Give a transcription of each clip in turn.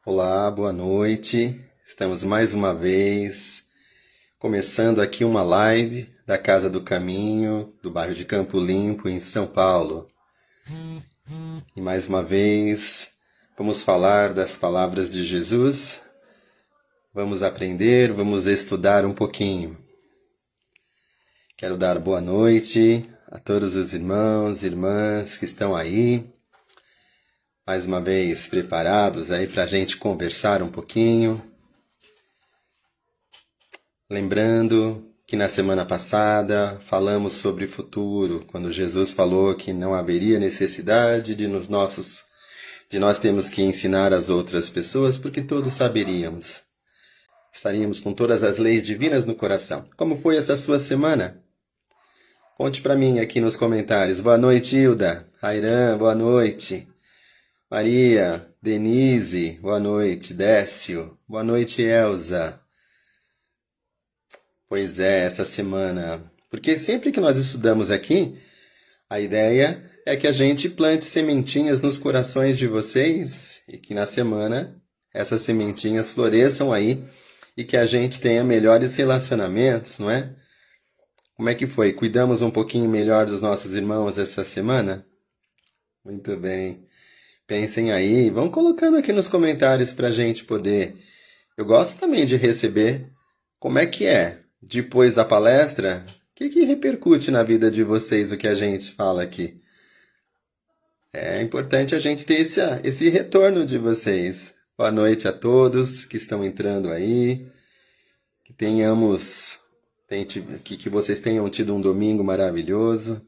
Olá, boa noite. Estamos mais uma vez começando aqui uma live da Casa do Caminho, do bairro de Campo Limpo, em São Paulo. E mais uma vez vamos falar das palavras de Jesus. Vamos aprender, vamos estudar um pouquinho. Quero dar boa noite a todos os irmãos e irmãs que estão aí. Mais uma vez preparados aí para a gente conversar um pouquinho. Lembrando que na semana passada falamos sobre futuro, quando Jesus falou que não haveria necessidade de nós termos que ensinar as outras pessoas, porque todos saberíamos. Estaríamos com todas as leis divinas no coração. Como foi essa sua semana? Conte para mim aqui nos comentários. Boa noite, Hilda. Rairan, boa noite. Maria, Denise, boa noite. Décio, boa noite, Elza. Pois é, essa semana. Porque sempre que nós estudamos aqui, a ideia é que a gente plante sementinhas nos corações de vocês e que na semana essas sementinhas floresçam aí e que a gente tenha melhores relacionamentos, não é? Como é que foi? Cuidamos um pouquinho melhor dos nossos irmãos essa semana? Muito bem. Pensem aí, vão colocando aqui nos comentários para a gente poder. Eu gosto também de receber como é que é. Depois da palestra, o que repercute na vida de vocês o que a gente fala aqui? É importante a gente ter esse retorno de vocês. Boa noite a todos que estão entrando aí. Que que vocês tenham tido um domingo maravilhoso.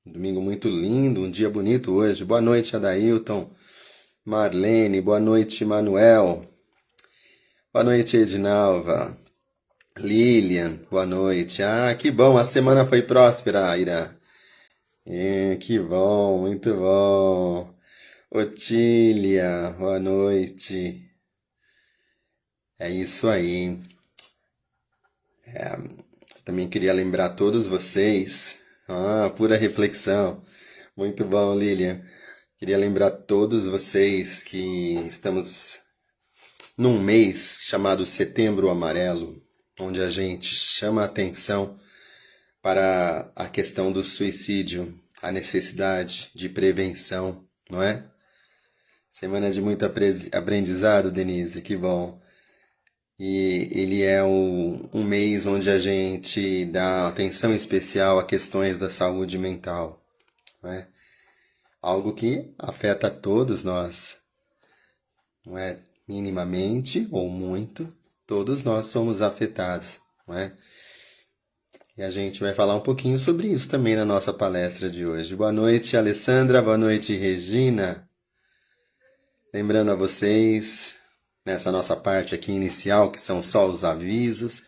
Um domingo muito lindo, um dia bonito hoje. Boa noite, Adailton. Marlene, boa noite, Manuel. Boa noite, Edinalva. Lilian, boa noite. Ah, que bom, a semana foi próspera, Aira. Que bom, muito bom. Otília, boa noite. É isso aí. Também queria lembrar a todos vocês. Ah, pura reflexão. Muito bom, Lilian. Queria lembrar a todos vocês que estamos num mês chamado Setembro Amarelo, onde a gente chama a atenção para a questão do suicídio, a necessidade de prevenção, não é? Semana de muito aprendizado, Denise, que bom. E ele é um mês onde a gente dá atenção especial a questões da saúde mental, não é? Algo que afeta todos nós, não é? Minimamente ou muito, todos nós somos afetados, não é? E a gente vai falar um pouquinho sobre isso também na nossa palestra de hoje. Boa noite, Alessandra. Boa noite, Regina. Lembrando a vocês, nessa nossa parte aqui inicial, que são só os avisos.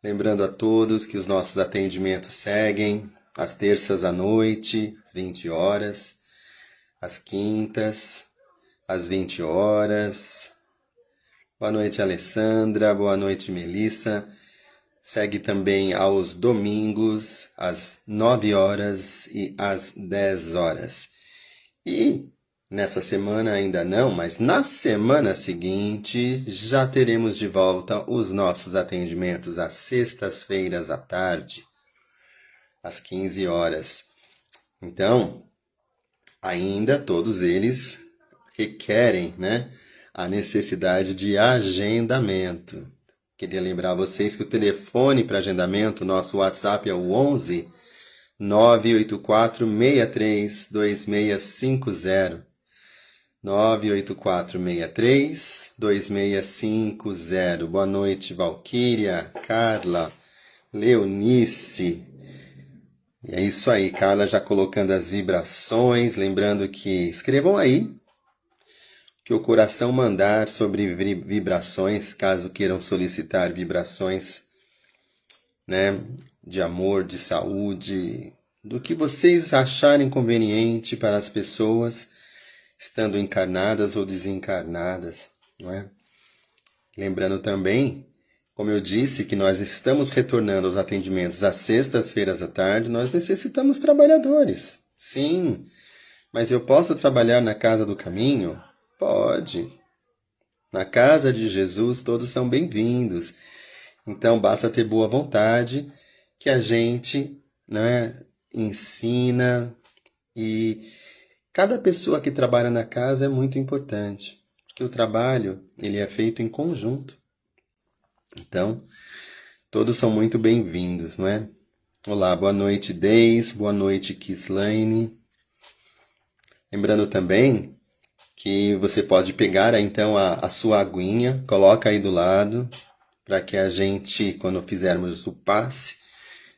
Lembrando a todos que os nossos atendimentos seguem às terças à noite, às 20 horas, às quintas, às 20 horas. Boa noite, Alessandra. Boa noite, Melissa. Segue também aos domingos, às 9 horas e às 10 horas. E nessa semana ainda não, mas na semana seguinte já teremos de volta os nossos atendimentos às sextas-feiras à tarde, às 15 horas. Então, ainda todos eles requerem, né, a necessidade de agendamento. Queria lembrar vocês que o telefone para agendamento, nosso WhatsApp é o 11 984 63 2650. 984 63 2650. Boa noite, Valquíria, Carla, Leonice. E é isso aí, Carla já colocando as vibrações. Lembrando que escrevam aí que o coração mandar sobre vibrações, caso queiram solicitar vibrações, né, de amor, de saúde, do que vocês acharem conveniente para as pessoas, estando encarnadas ou desencarnadas, não é? Lembrando também, como eu disse, que nós estamos retornando aos atendimentos às sextas-feiras à tarde, nós necessitamos trabalhadores. Sim, mas eu posso trabalhar na Casa do Caminho? Pode. Na casa de Jesus, todos são bem-vindos. Então, basta ter boa vontade que a gente, né, ensina. E cada pessoa que trabalha na casa é muito importante, porque o trabalho ele é feito em conjunto. Então, todos são muito bem-vindos, não é? Olá, boa noite, Deis, boa noite, Kislaine. Lembrando também que você pode pegar então a sua aguinha, coloca aí do lado, para que a gente, quando fizermos o passe,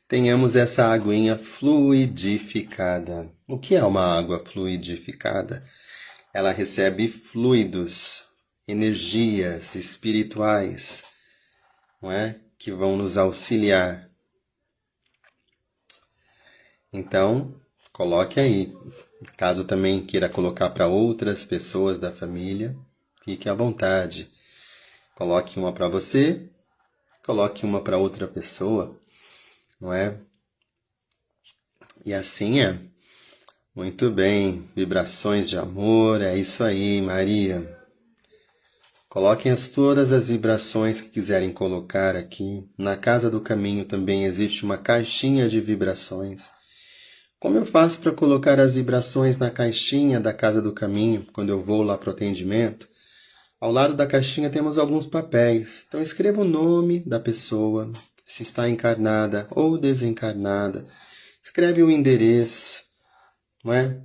tenhamos essa aguinha fluidificada. O que é uma água fluidificada? Ela recebe fluidos, energias espirituais, não é? Que vão nos auxiliar. Então, coloque aí. Caso também queira colocar para outras pessoas da família, fique à vontade. Coloque uma para você, coloque uma para outra pessoa, não é? E assim é. Muito bem, vibrações de amor, é isso aí, Maria. Coloquem todas as vibrações que quiserem colocar aqui. Na Casa do Caminho também existe uma caixinha de vibrações. Como eu faço para colocar as vibrações na caixinha da Casa do Caminho, quando eu vou lá para o atendimento? Ao lado da caixinha temos alguns papéis. Então escreva o nome da pessoa, se está encarnada ou desencarnada. Escreve o endereço, não é?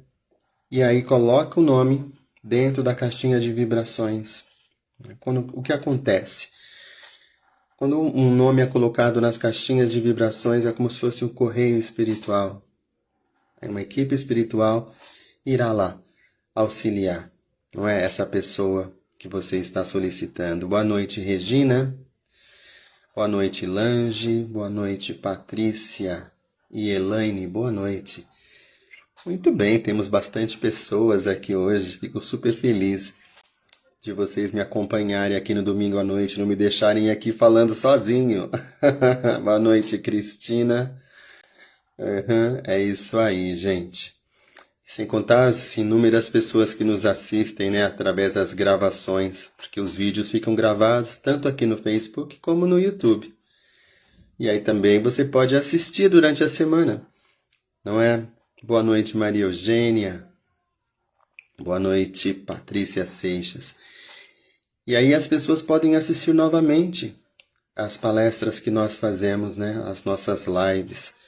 E aí coloca o nome dentro da caixinha de vibrações. O que acontece? Quando um nome é colocado nas caixinhas de vibrações, é como se fosse um correio espiritual. Uma equipe espiritual irá lá auxiliar. Não é essa pessoa que você está solicitando. Boa noite, Regina. Boa noite, Lange. Boa noite, Patrícia e Elaine. Boa noite. Muito bem, temos bastante pessoas aqui hoje. Fico super feliz de vocês me acompanharem aqui no domingo à noite, não me deixarem aqui falando sozinho. Boa noite, Cristina. É isso aí, gente. Sem contar as inúmeras pessoas que nos assistem, né, através das gravações, porque os vídeos ficam gravados tanto aqui no Facebook como no YouTube. E aí também você pode assistir durante a semana, não é? Boa noite, Maria Eugênia. Boa noite, Patrícia Seixas. E aí as pessoas podem assistir novamente as palestras que nós fazemos, né, as nossas lives,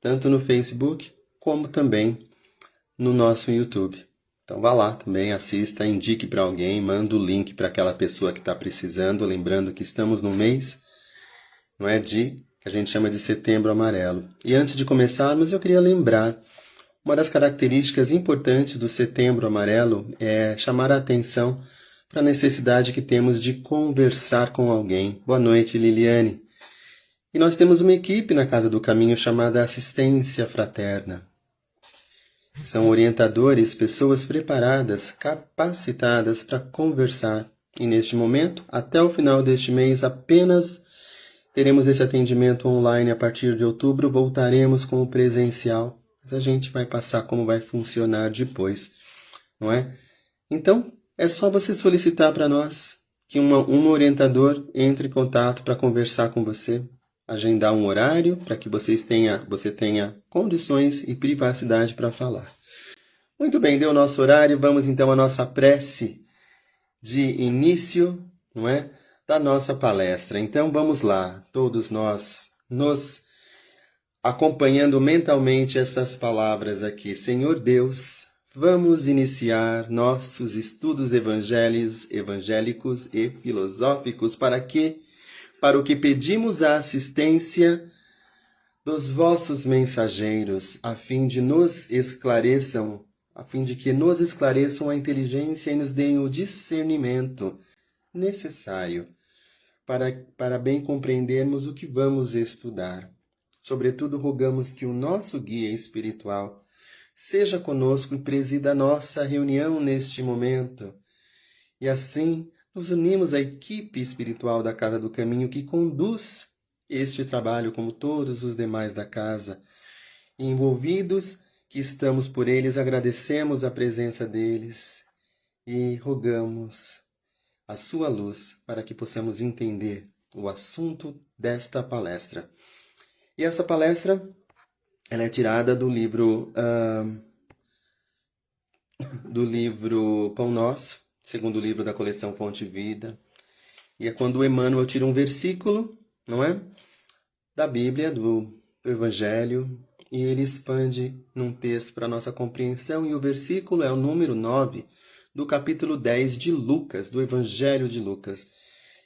tanto no Facebook como também no nosso YouTube. Então vá lá também, assista, indique para alguém, manda o link para aquela pessoa que está precisando, lembrando que estamos no mês, não é, que a gente chama de Setembro Amarelo. E antes de começarmos, eu queria lembrar, uma das características importantes do Setembro Amarelo é chamar a atenção para a necessidade que temos de conversar com alguém. Boa noite, Liliane. E nós temos uma equipe na Casa do Caminho chamada Assistência Fraterna. São orientadores, pessoas preparadas, capacitadas para conversar. E neste momento, até o final deste mês, apenas teremos esse atendimento online. A partir de outubro, voltaremos com o presencial. Mas a gente vai passar como vai funcionar depois, não é? Então, é só você solicitar para nós que um orientador entre em contato para conversar com você, agendar um horário para que você tenha condições e privacidade para falar. Muito bem, deu o nosso horário, vamos então à nossa prece de início, não é, da nossa palestra. Então vamos lá, todos nós nos acompanhando mentalmente essas palavras aqui. Senhor Deus, vamos iniciar nossos estudos evangélicos e filosóficos para o que pedimos a assistência dos vossos mensageiros, a fim de que nos esclareçam a inteligência e nos deem o discernimento necessário para bem compreendermos o que vamos estudar. Sobretudo, rogamos que o nosso guia espiritual seja conosco e presida a nossa reunião neste momento. E assim, nos unimos à equipe espiritual da Casa do Caminho que conduz este trabalho, como todos os demais da casa. E envolvidos que estamos por eles, agradecemos a presença deles e rogamos a sua luz para que possamos entender o assunto desta palestra. E essa palestra ela é tirada do livro Pão Nosso, segundo livro da coleção Fonte Vida. E é quando o Emmanuel tira um versículo, não é? Da Bíblia, do Evangelho, e ele expande num texto para nossa compreensão, e o versículo é o número 9 do capítulo 10 de Lucas, do Evangelho de Lucas.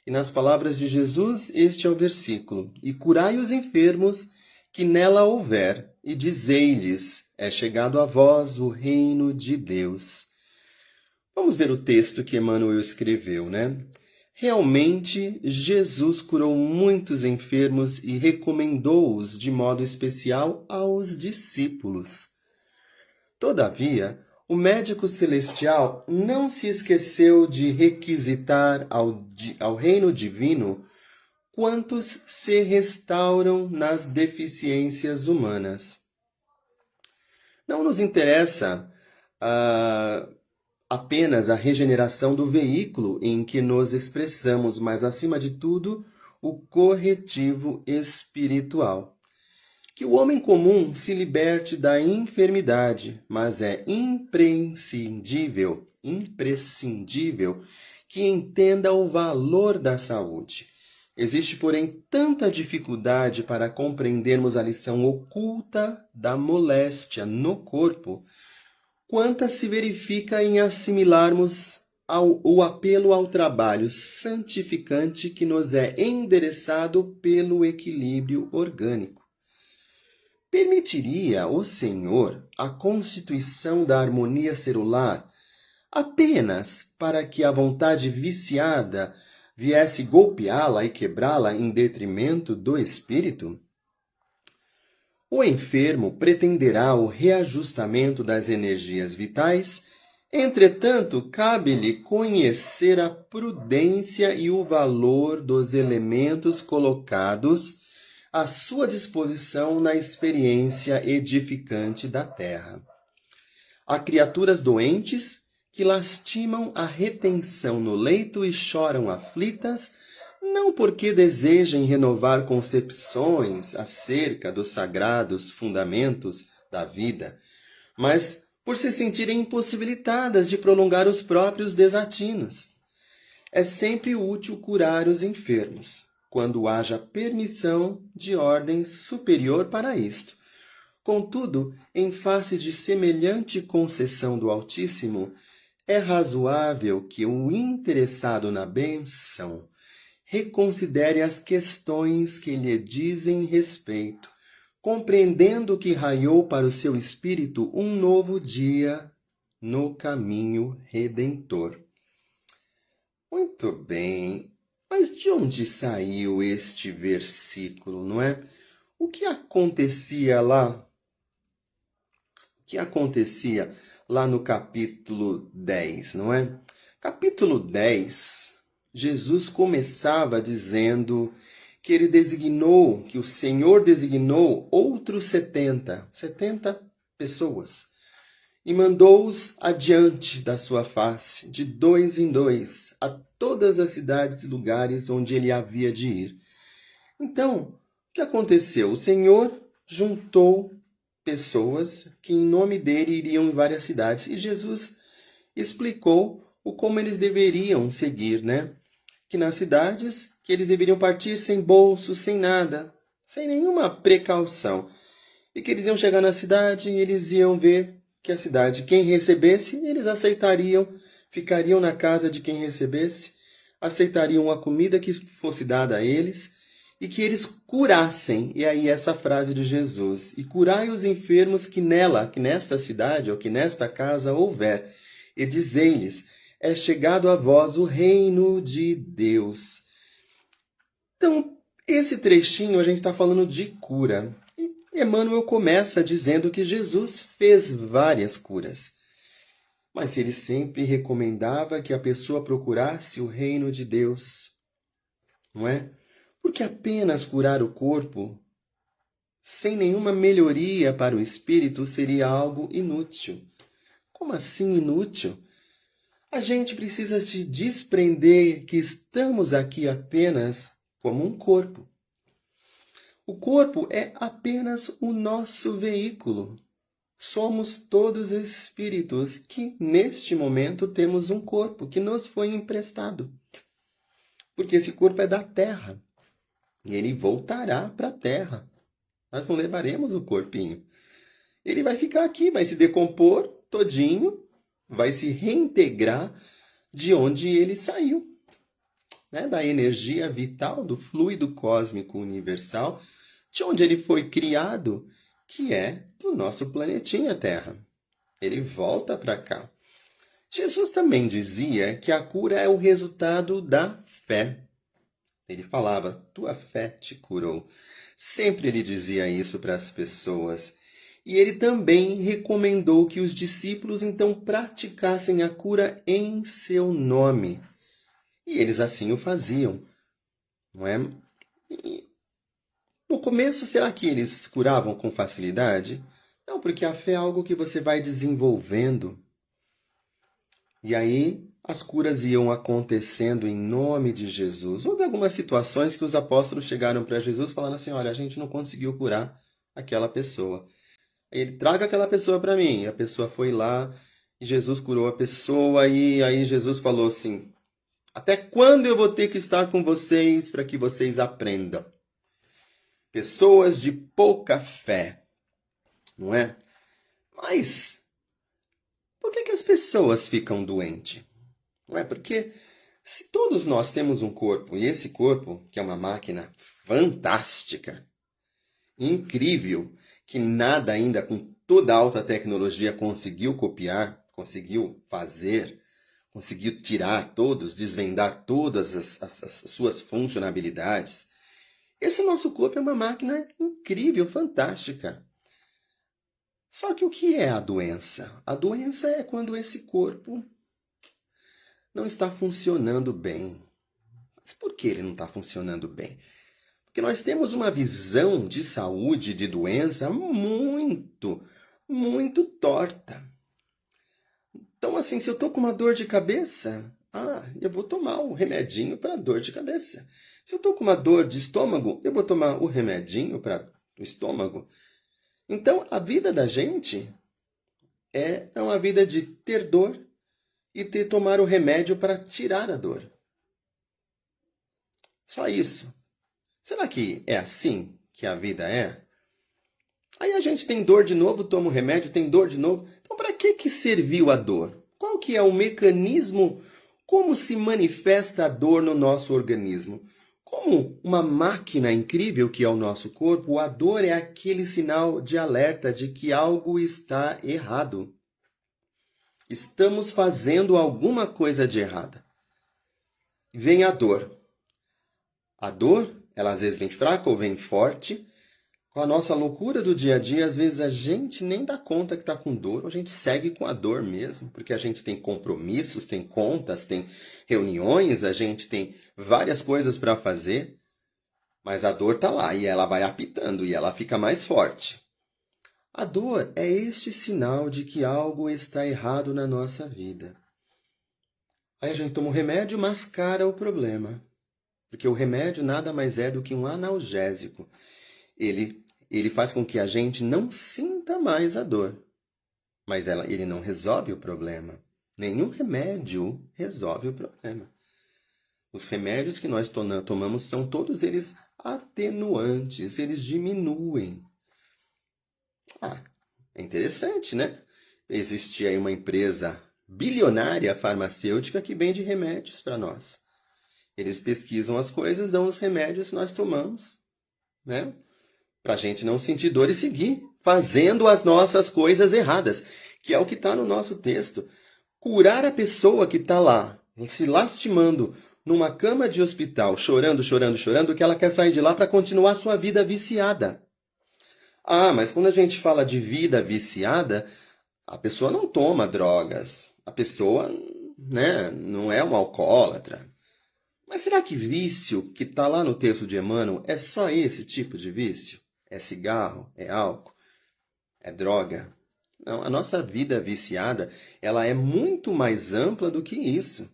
E nas palavras de Jesus, este é o versículo: E curai os enfermos que nela houver, e dizei-lhes, é chegado a vós o reino de Deus. Vamos ver o texto que Emmanuel escreveu, né? Realmente, Jesus curou muitos enfermos e recomendou-os de modo especial aos discípulos. Todavia, o médico celestial não se esqueceu de requisitar ao reino divino quantos se restauram nas deficiências humanas. Não nos interessa apenas a regeneração do veículo em que nos expressamos, mas, acima de tudo, o corretivo espiritual. Que o homem comum se liberte da enfermidade, mas é imprescindível que entenda o valor da saúde. Existe, porém, tanta dificuldade para compreendermos a lição oculta da moléstia no corpo, quanta se verifica em assimilarmos o apelo ao trabalho santificante que nos é endereçado pelo equilíbrio orgânico. Permitiria o Senhor a constituição da harmonia celular apenas para que a vontade viciada viesse golpeá-la e quebrá-la em detrimento do espírito? O enfermo pretenderá o reajustamento das energias vitais, entretanto, cabe-lhe conhecer a prudência e o valor dos elementos colocados à sua disposição na experiência edificante da terra. Há criaturas doentes que lastimam a retenção no leito e choram aflitas, não porque desejem renovar concepções acerca dos sagrados fundamentos da vida, mas por se sentirem impossibilitadas de prolongar os próprios desatinos. É sempre útil curar os enfermos, quando haja permissão de ordem superior para isto. Contudo, em face de semelhante concessão do Altíssimo, é razoável que o interessado na bênção reconsidere as questões que lhe dizem respeito, compreendendo que raiou para o seu espírito um novo dia no caminho redentor. Muito bem, mas de onde saiu este versículo, não é? O que acontecia lá? O que acontecia lá no capítulo 10, não é? Capítulo 10... Jesus começava dizendo que que o Senhor designou outros 70 pessoas, e mandou-os adiante da sua face, de 2 em 2, a todas as cidades e lugares onde ele havia de ir. Então, o que aconteceu? O Senhor juntou pessoas que em nome dele iriam em várias cidades, e Jesus explicou como eles deveriam seguir, né? Que nas cidades, que eles deveriam partir sem bolso, sem nada, sem nenhuma precaução. E que eles iam chegar na cidade e eles iam ver que a cidade, quem recebesse, eles aceitariam, ficariam na casa de quem recebesse, aceitariam a comida que fosse dada a eles e que eles curassem. E aí essa frase de Jesus: e curai os enfermos que nesta cidade ou que nesta casa houver, e dizei-lhes, é chegado a vós o reino de Deus. Então, esse trechinho a gente está falando de cura. E Emmanuel começa dizendo que Jesus fez várias curas. Mas ele sempre recomendava que a pessoa procurasse o reino de Deus. Não é? Porque apenas curar o corpo, sem nenhuma melhoria para o espírito, seria algo inútil. Como assim inútil? A gente precisa se desprender que estamos aqui apenas como um corpo. O corpo é apenas o nosso veículo. Somos todos espíritos que, neste momento, temos um corpo que nos foi emprestado. Porque esse corpo é da Terra. E ele voltará para a Terra. Nós não levaremos o corpinho. Ele vai ficar aqui, vai se decompor todinho, vai se reintegrar de onde ele saiu. Né? Da energia vital, do fluido cósmico universal, de onde ele foi criado, que é do nosso planetinha Terra. Ele volta para cá. Jesus também dizia que a cura é o resultado da fé. Ele falava, tua fé te curou. Sempre ele dizia isso para as pessoas. E ele também recomendou que os discípulos então praticassem a cura em seu nome. E eles assim o faziam, não é? E no começo, será que eles curavam com facilidade? Não, porque a fé é algo que você vai desenvolvendo. E aí as curas iam acontecendo em nome de Jesus. Houve algumas situações que os apóstolos chegaram para Jesus falando assim, olha, a gente não conseguiu curar aquela pessoa. Aí ele, traga aquela pessoa para mim. E a pessoa foi lá e Jesus curou a pessoa. E aí Jesus falou assim, até quando eu vou ter que estar com vocês para que vocês aprendam? Pessoas de pouca fé, não é? Mas por que as pessoas ficam doentes? Não é? Porque se todos nós temos um corpo, e esse corpo, que é uma máquina fantástica, incrível, que nada ainda com toda a alta tecnologia conseguiu copiar, conseguiu fazer, conseguiu tirar todos, desvendar todas as suas funcionalidades. Esse nosso corpo é uma máquina incrível, fantástica. Só que o que é a doença? A doença é quando esse corpo não está funcionando bem. Mas por que ele não está funcionando bem? Porque nós temos uma visão de saúde, de doença, muito torta. Então, assim, se eu estou com uma dor de cabeça, eu vou tomar um remedinho para dor de cabeça. Se eu estou com uma dor de estômago, eu vou tomar o remedinho para o estômago. Então, a vida da gente é uma vida de ter dor e tomar o remédio para tirar a dor. Só isso. Será que é assim que a vida é? Aí a gente tem dor de novo, toma o remédio, tem dor de novo. Então, para que serviu a dor? Qual que é o mecanismo? Como se manifesta a dor no nosso organismo? Como uma máquina incrível que é o nosso corpo, a dor é aquele sinal de alerta de que algo está errado. Estamos fazendo alguma coisa de errada. Vem a dor. A dor, ela às vezes vem fraca ou vem forte. Com a nossa loucura do dia a dia, às vezes a gente nem dá conta que está com dor, ou a gente segue com a dor mesmo, porque a gente tem compromissos, tem contas, tem reuniões, a gente tem várias coisas para fazer, mas a dor está lá e ela vai apitando e ela fica mais forte. A dor é este sinal de que algo está errado na nossa vida. Aí a gente toma um remédio e mascara o problema, porque o remédio nada mais é do que um analgésico. Ele faz com que a gente não sinta mais a dor. Mas ele não resolve o problema. Nenhum remédio resolve o problema. Os remédios que nós tomamos são todos eles atenuantes, eles diminuem. É interessante, né? Existe aí uma empresa bilionária farmacêutica que vende remédios para nós. Eles pesquisam as coisas, dão os remédios que nós tomamos, né? Para a gente não sentir dor e seguir fazendo as nossas coisas erradas, que é o que está no nosso texto. Curar a pessoa que está lá, se lastimando, numa cama de hospital, chorando, que ela quer sair de lá para continuar sua vida viciada. Mas quando a gente fala de vida viciada, a pessoa não toma drogas. A pessoa, né, não é uma alcoólatra. Mas será que vício que está lá no texto de Emmanuel é só esse tipo de vício? É cigarro? É álcool? É droga? Não, a nossa vida viciada, ela é muito mais ampla do que isso.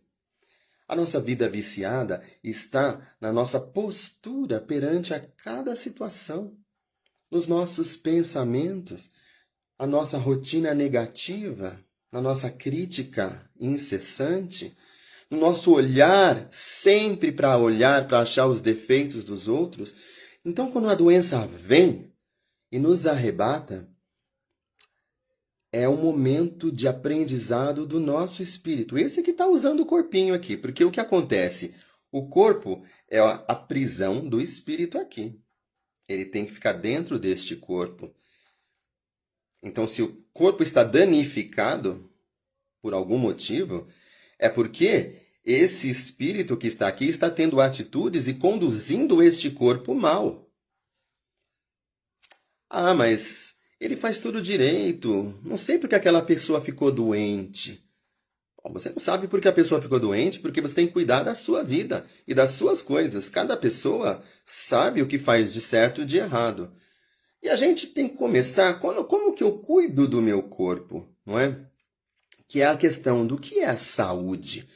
A nossa vida viciada está na nossa postura perante a cada situação, nos nossos pensamentos, a nossa rotina negativa, na nossa crítica incessante, no nosso olhar sempre para olhar, para achar os defeitos dos outros. Então, quando a doença vem e nos arrebata, é um momento de aprendizado do nosso espírito. Esse que está usando o corpinho aqui, porque o que acontece? O corpo é a prisão do espírito aqui. Ele tem que ficar dentro deste corpo. Então, se o corpo está danificado por algum motivo, é porque esse espírito que está aqui está tendo atitudes e conduzindo este corpo mal. Ah, mas ele faz tudo direito. Não sei porque aquela pessoa ficou doente. Bom, você não sabe porque a pessoa ficou doente, porque você tem que cuidar da sua vida e das suas coisas. Cada pessoa sabe o que faz de certo e de errado. E a gente tem que começar, como que eu cuido do meu corpo, não é? Que é a questão do que é a saúde.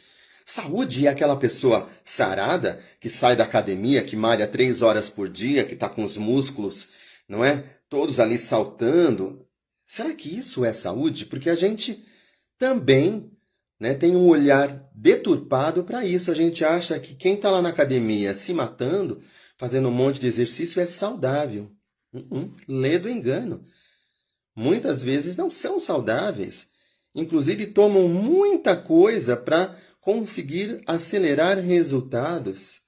Saúde é aquela pessoa sarada, que sai da academia, que malha 3 horas por dia, que está com os músculos, não é? Todos ali saltando. Será que isso é saúde? Porque a gente também, né, tem um olhar deturpado para isso. A gente acha que quem está lá na academia se matando, fazendo um monte de exercício, é saudável. Lê do engano. Muitas vezes não são saudáveis. Inclusive tomam muita coisa para conseguir acelerar resultados.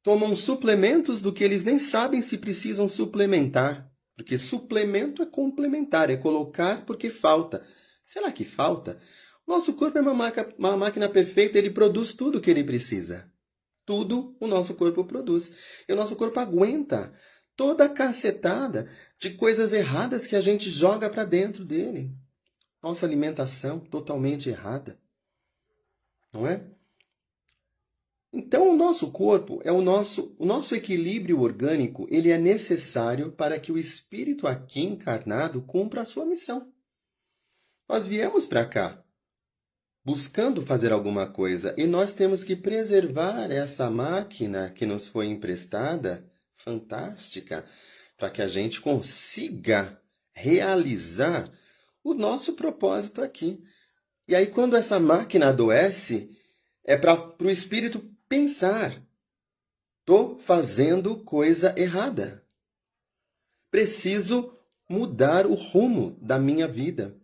Tomam suplementos do que eles nem sabem se precisam suplementar. Porque suplemento é complementar, é colocar porque falta. Será que falta? Nosso corpo é uma máquina perfeita, ele produz tudo o que ele precisa. Tudo o nosso corpo produz. E o nosso corpo aguenta toda a cacetada de coisas erradas que a gente joga para dentro dele. Nossa alimentação totalmente errada. Não é? Então, o nosso corpo é o nosso equilíbrio orgânico, ele é necessário para que o espírito aqui encarnado cumpra a sua missão. Nós viemos para cá buscando fazer alguma coisa e nós temos que preservar essa máquina que nos foi emprestada, fantástica, para que a gente consiga realizar o nosso propósito aqui. E aí, quando essa máquina adoece, é para o espírito pensar: estou fazendo coisa errada. Preciso mudar o rumo da minha vida.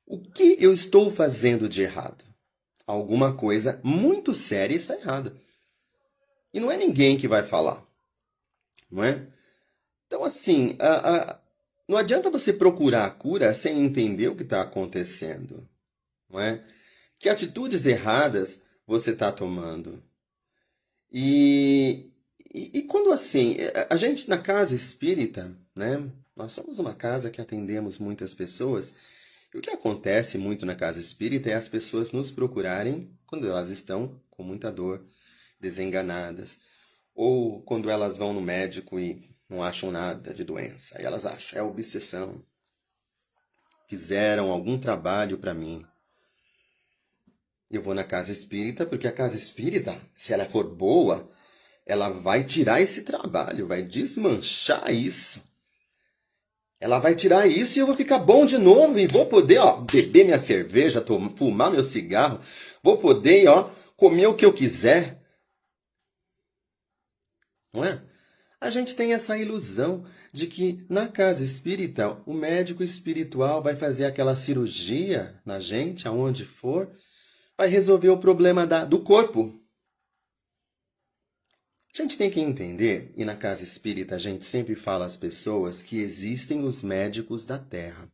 O que eu estou fazendo de errado? Alguma coisa muito séria está errada. E não é ninguém que vai falar, não é? Então, assim, não adianta você procurar a cura sem entender o que está acontecendo, não é? Que atitudes erradas você está tomando? E quando assim, a gente na casa espírita, né? Nós somos uma casa que atendemos muitas pessoas. E o que acontece muito na casa espírita é as pessoas nos procurarem quando elas estão com muita dor, desenganadas, ou quando elas vão no médico e não acham nada de doença. Aí elas acham, é obsessão. Fizeram algum trabalho para mim. Eu vou na casa espírita porque a casa espírita, se ela for boa, ela vai tirar esse trabalho, vai desmanchar isso. Ela vai tirar isso e eu vou ficar bom de novo e vou poder, beber minha cerveja, fumar meu cigarro, vou poder, comer o que eu quiser. Não é? A gente tem essa ilusão de que na casa espírita o médico espiritual vai fazer aquela cirurgia na gente, aonde for, vai resolver o problema do corpo. A gente tem que entender, e na casa espírita a gente sempre fala às pessoas que existem os médicos da Terra.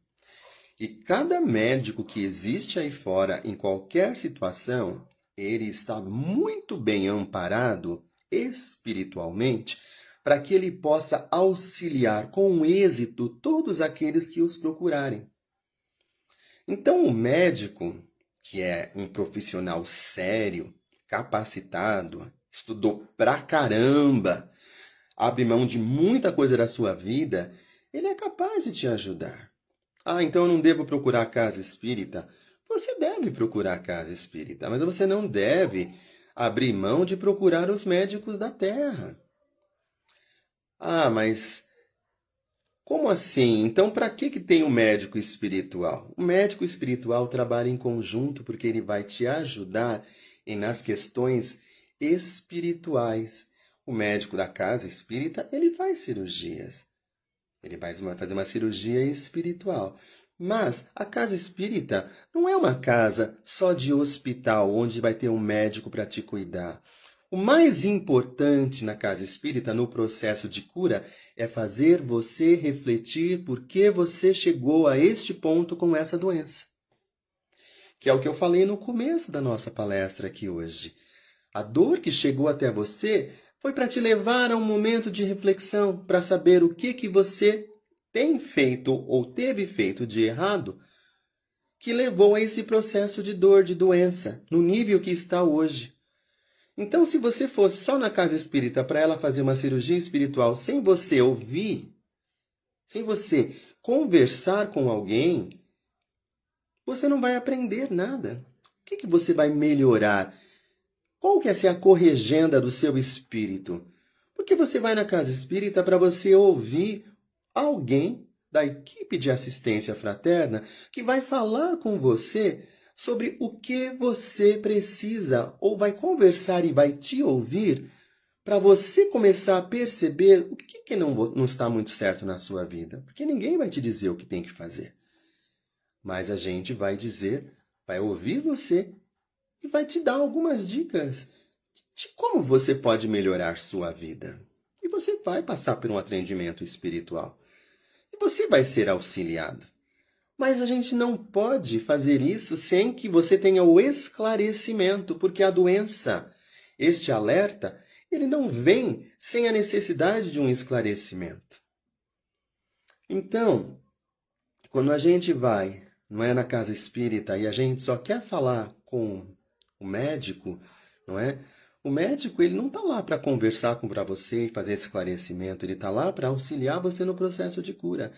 E cada médico que existe aí fora, em qualquer situação, ele está muito bem amparado espiritualmente para que ele possa auxiliar com êxito todos aqueles que os procurarem. Então, o médico, que é um profissional sério, capacitado, estudou pra caramba, abre mão de muita coisa da sua vida, ele é capaz de te ajudar. Ah, então eu não devo procurar casa espírita? Você deve procurar casa espírita, mas você não deve abrir mão de procurar os médicos da Terra. Ah, mas como assim? Então, para que tem um médico espiritual? O médico espiritual trabalha em conjunto porque ele vai te ajudar nas questões espirituais. O médico da casa espírita, ele faz cirurgias. Ele vai fazer uma cirurgia espiritual. Mas a casa espírita não é uma casa só de hospital, onde vai ter um médico para te cuidar. O mais importante na casa espírita, no processo de cura, é fazer você refletir por que você chegou a este ponto com essa doença. Que é o que eu falei no começo da nossa palestra aqui hoje. A dor que chegou até você foi para te levar a um momento de reflexão, para saber o que você tem feito ou teve feito de errado que levou a esse processo de dor, de doença, no nível que está hoje. Então, se você fosse só na casa espírita para ela fazer uma cirurgia espiritual sem você ouvir, sem você conversar com alguém, você não vai aprender nada. O que você vai melhorar? Qual que é a corregenda do seu espírito? Porque você vai na casa espírita para você ouvir alguém da equipe de assistência fraterna que vai falar com você sobre o que você precisa, ou vai conversar e vai te ouvir para você começar a perceber o que não está muito certo na sua vida. Porque ninguém vai te dizer o que tem que fazer. Mas a gente vai dizer, vai ouvir você e vai te dar algumas dicas de como você pode melhorar sua vida. E você vai passar por um atendimento espiritual. E você vai ser auxiliado. Mas a gente não pode fazer isso sem que você tenha o esclarecimento, porque a doença, este alerta, ele não vem sem a necessidade de um esclarecimento. Então, quando a gente vai, não é, na casa espírita e a gente só quer falar com o médico, não é? O médico, ele não está lá para conversar para você e fazer esclarecimento, ele está lá para auxiliar você no processo de cura.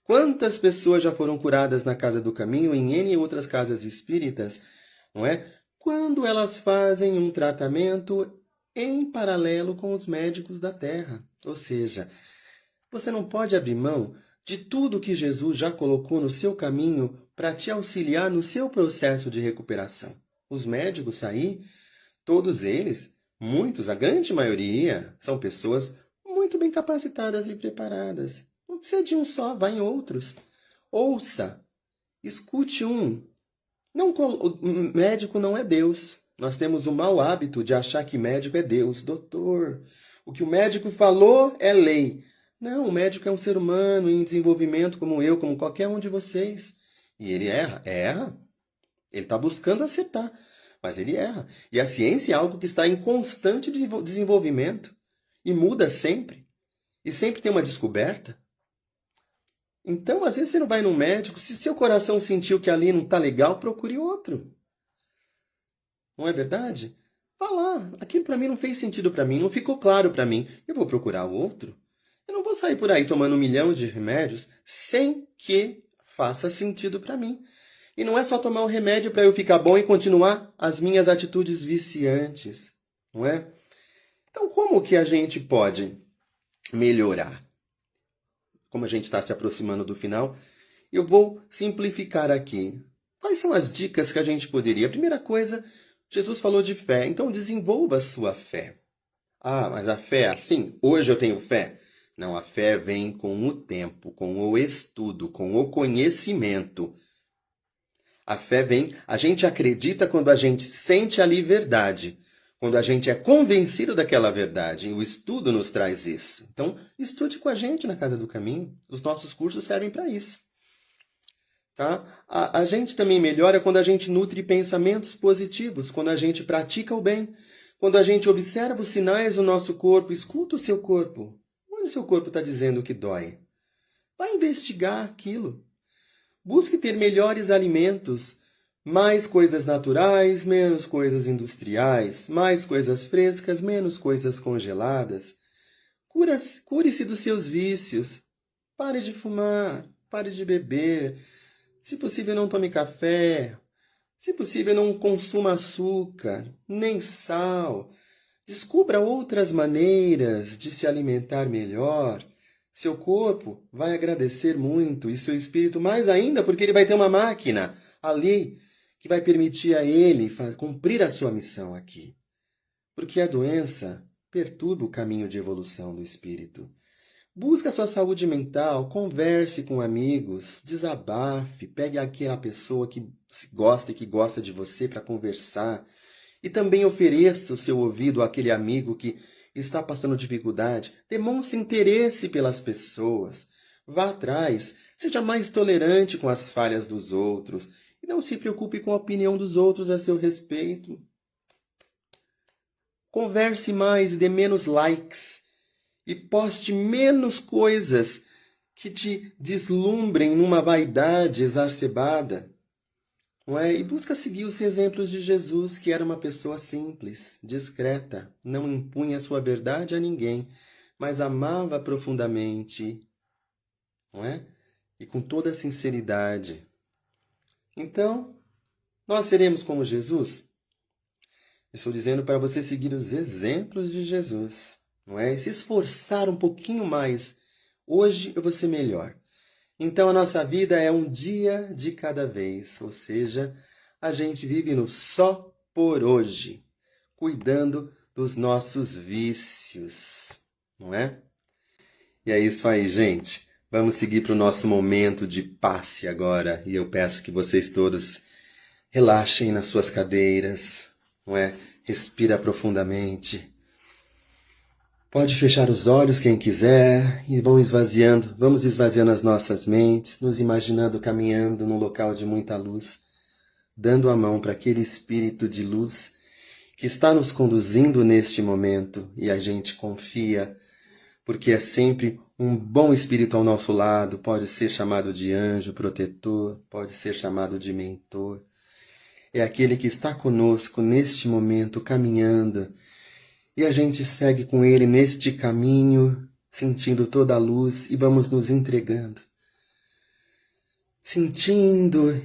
Quantas pessoas já foram curadas na Casa do Caminho, em N outras casas espíritas, não é? Quando elas fazem um tratamento em paralelo com os médicos da Terra. Ou seja, você não pode abrir mão de tudo que Jesus já colocou no seu caminho para te auxiliar no seu processo de recuperação. Os médicos aí, todos eles, muitos, a grande maioria, são pessoas muito bem capacitadas e preparadas. Não precisa de um só, vai em outros. Ouça, escute um. Não, o médico não é Deus. Nós temos o mau hábito de achar que médico é Deus. Doutor, o que o médico falou é lei. Não, o médico é um ser humano em desenvolvimento como eu, como qualquer um de vocês. E ele erra? Erra. Ele está buscando acertar, mas ele erra. E a ciência é algo que está em constante desenvolvimento e muda sempre. E sempre tem uma descoberta. Então, às vezes você não vai num médico, se seu coração sentiu que ali não está legal, procure outro. Não é verdade? Vá lá, aquilo para mim não fez sentido para mim, não ficou claro para mim. Eu vou procurar o outro. Eu não vou sair por aí tomando 1 milhão de remédios sem que faça sentido para mim. E não é só tomar o remédio para eu ficar bom e continuar as minhas atitudes viciantes, não é? Então, como que a gente pode melhorar? Como a gente está se aproximando do final, eu vou simplificar aqui. Quais são as dicas que a gente poderia? A primeira coisa, Jesus falou de fé, então desenvolva a sua fé. Ah, mas a fé, assim, hoje eu tenho fé. Não, a fé vem com o tempo, com o estudo, com o conhecimento. A fé vem, a gente acredita quando a gente sente ali verdade, quando a gente é convencido daquela verdade. E o estudo nos traz isso. Então, estude com a gente na Casa do Caminho. Os nossos cursos servem para isso. Tá? A gente também melhora quando a gente nutre pensamentos positivos, quando a gente pratica o bem, quando a gente observa os sinais do nosso corpo, escuta o seu corpo. Onde o seu corpo está dizendo que dói? Vai investigar aquilo. Busque ter melhores alimentos, mais coisas naturais, menos coisas industriais, mais coisas frescas, menos coisas congeladas. Cure-se dos seus vícios. Pare de fumar. pare de beber. Se possível, não tome café. Se possível, não consuma açúcar, nem sal. Descubra outras maneiras de se alimentar melhor. Seu corpo vai agradecer muito e seu espírito mais ainda, porque ele vai ter uma máquina ali que vai permitir a ele cumprir a sua missão aqui. Porque a doença perturba o caminho de evolução do espírito. Busque a sua saúde mental, converse com amigos, desabafe, pegue aquela pessoa que gosta e que gosta de você para conversar. E também ofereça o seu ouvido àquele amigo que está passando dificuldade. Demonstre interesse pelas pessoas. Vá atrás, seja mais tolerante com as falhas dos outros. E não se preocupe com a opinião dos outros a seu respeito. Converse mais e dê menos likes. E poste menos coisas que te deslumbrem numa vaidade exacerbada. Não é? E busca seguir os exemplos de Jesus, que era uma pessoa simples, discreta, não impunha sua verdade a ninguém, mas amava profundamente, não é? E com toda sinceridade. Então, nós seremos como Jesus? Estou dizendo para você seguir os exemplos de Jesus. Não é? E se esforçar um pouquinho mais. Hoje eu vou ser melhor. Então a nossa vida é um dia de cada vez. Ou seja, a gente vive no só por hoje. Cuidando dos nossos vícios. Não é? E é isso aí, gente. Vamos seguir para o nosso momento de passe agora. E eu peço que vocês todos relaxem nas suas cadeiras. Não é? Respira profundamente. Pode fechar os olhos quem quiser e vamos esvaziando as nossas mentes, nos imaginando caminhando num local de muita luz, dando a mão para aquele espírito de luz que está nos conduzindo neste momento e a gente confia, porque é sempre um bom espírito ao nosso lado, pode ser chamado de anjo protetor, pode ser chamado de mentor. É aquele que está conosco neste momento caminhando. E a gente segue com ele neste caminho, sentindo toda a luz e vamos nos entregando. Sentindo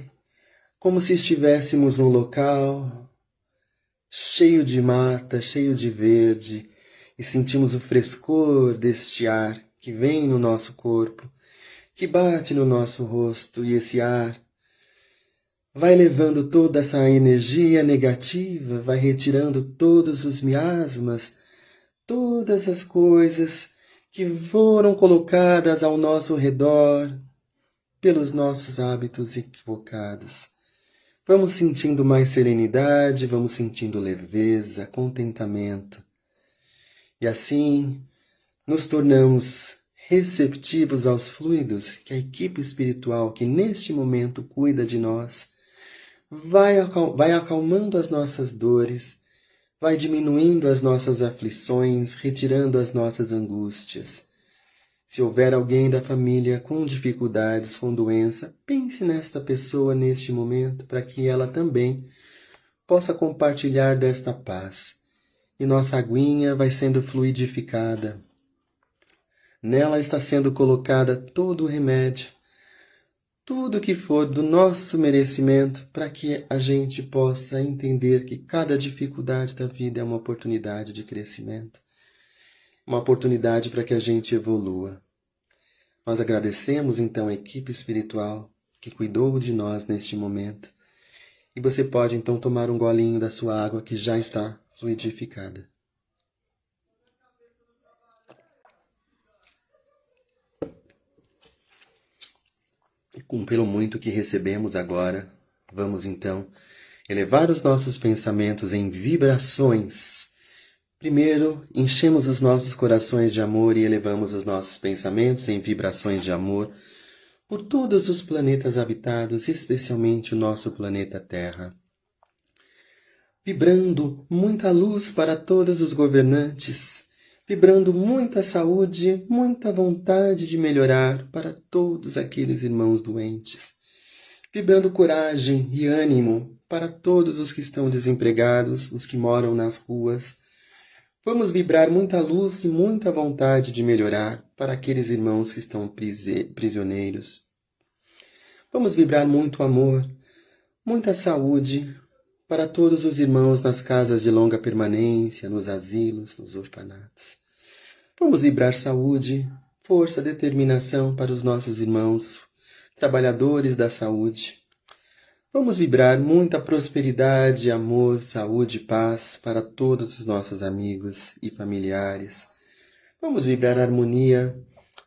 como se estivéssemos num local cheio de mata, cheio de verde, e sentimos o frescor deste ar que vem no nosso corpo, que bate no nosso rosto, e esse ar vai levando toda essa energia negativa, vai retirando todos os miasmas, todas as coisas que foram colocadas ao nosso redor pelos nossos hábitos equivocados. Vamos sentindo mais serenidade, vamos sentindo leveza, contentamento. E assim nos tornamos receptivos aos fluidos que a equipe espiritual que neste momento cuida de nós vai acalmando as nossas dores, vai diminuindo as nossas aflições, retirando as nossas angústias. Se houver alguém da família com dificuldades, com doença, pense nesta pessoa neste momento para que ela também possa compartilhar desta paz. E nossa aguinha vai sendo fluidificada. Nela está sendo colocada todo o remédio, tudo que for do nosso merecimento, para que a gente possa entender que cada dificuldade da vida é uma oportunidade de crescimento, uma oportunidade para que a gente evolua. Nós agradecemos então a equipe espiritual que cuidou de nós neste momento. E você pode então tomar um golinho da sua água que já está fluidificada. E pelo muito que recebemos agora, vamos então elevar os nossos pensamentos em vibrações. Primeiro, enchemos os nossos corações de amor e elevamos os nossos pensamentos em vibrações de amor por todos os planetas habitados, especialmente o nosso planeta Terra. Vibrando muita luz para todos os governantes, vibrando muita saúde, muita vontade de melhorar para todos aqueles irmãos doentes, vibrando coragem e ânimo para todos os que estão desempregados, os que moram nas ruas. Vamos vibrar muita luz e muita vontade de melhorar para aqueles irmãos que estão prisioneiros, Vamos vibrar muito amor, muita saúde para todos os irmãos nas casas de longa permanência, nos asilos, nos orfanatos. Vamos vibrar saúde, força, determinação para os nossos irmãos, trabalhadores da saúde. Vamos vibrar muita prosperidade, amor, saúde e paz para todos os nossos amigos e familiares. Vamos vibrar harmonia,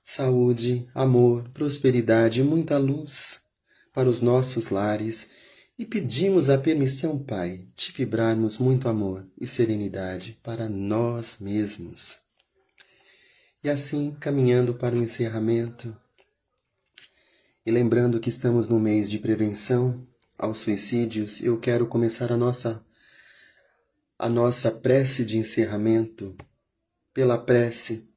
saúde, amor, prosperidade e muita luz para os nossos lares. E pedimos a permissão, Pai, de vibrarmos muito amor e serenidade para nós mesmos. E assim, caminhando para o encerramento, e lembrando que estamos no mês de prevenção aos suicídios, eu quero começar a nossa prece de encerramento pela prece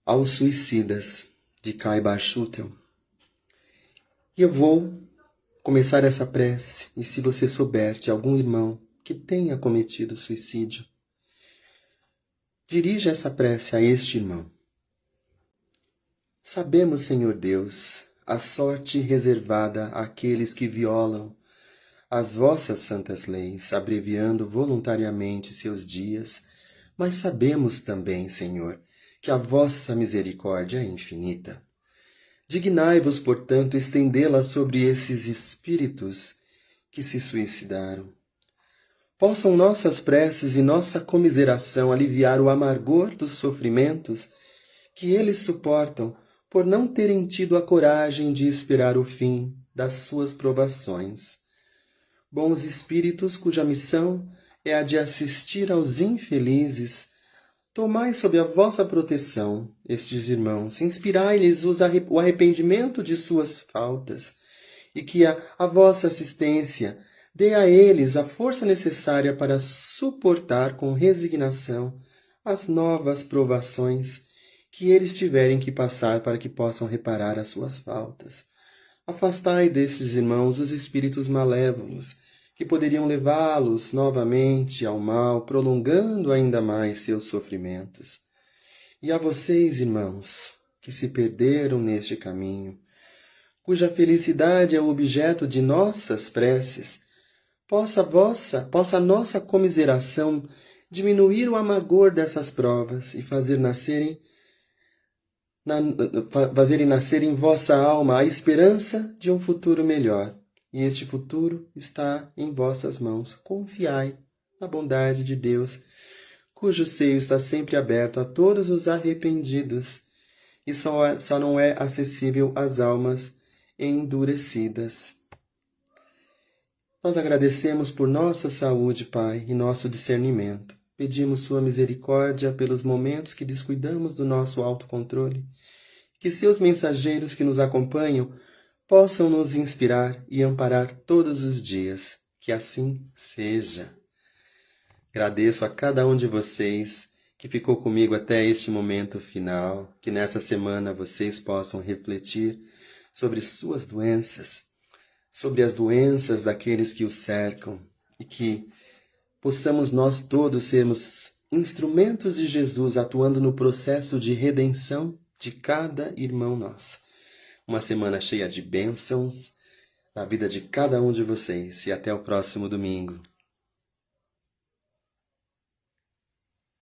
aos suicidas de Kai Bar-Schutel. E eu vou começar essa prece, e se você souber de algum irmão que tenha cometido suicídio, dirija essa prece a este irmão. Sabemos, Senhor Deus, a sorte reservada àqueles que violam as vossas santas leis, abreviando voluntariamente seus dias, mas sabemos também, Senhor, que a vossa misericórdia é infinita. Dignai-vos, portanto, estendê-la sobre esses espíritos que se suicidaram. Possam nossas preces e nossa comiseração aliviar o amargor dos sofrimentos que eles suportam por não terem tido a coragem de esperar o fim das suas provações. Bons espíritos cuja missão é a de assistir aos infelizes, tomai sob a vossa proteção estes irmãos, inspirai-lhes o arrependimento de suas faltas, e que a vossa assistência dê a eles a força necessária para suportar com resignação as novas provações que eles tiverem que passar para que possam reparar as suas faltas. Afastai destes irmãos os espíritos malévolos, que poderiam levá-los novamente ao mal, prolongando ainda mais seus sofrimentos. E a vocês, irmãos, que se perderam neste caminho, cuja felicidade é o objeto de nossas preces, possa a nossa comiseração diminuir o amargor dessas provas e fazerem nascer em vossa alma a esperança de um futuro melhor. E este futuro está em vossas mãos. Confiai na bondade de Deus, cujo seio está sempre aberto a todos os arrependidos e só não é acessível às almas endurecidas. Nós agradecemos por nossa saúde, Pai, e nosso discernimento. Pedimos sua misericórdia pelos momentos que descuidamos do nosso autocontrole. Que seus mensageiros que nos acompanham possam nos inspirar e amparar todos os dias. Que assim seja. Agradeço a cada um de vocês que ficou comigo até este momento final. Que nessa semana vocês possam refletir sobre suas doenças, sobre as doenças daqueles que os cercam, e que possamos nós todos sermos instrumentos de Jesus atuando no processo de redenção de cada irmão nosso. Uma semana cheia de bênçãos na vida de cada um de vocês, e até o próximo domingo.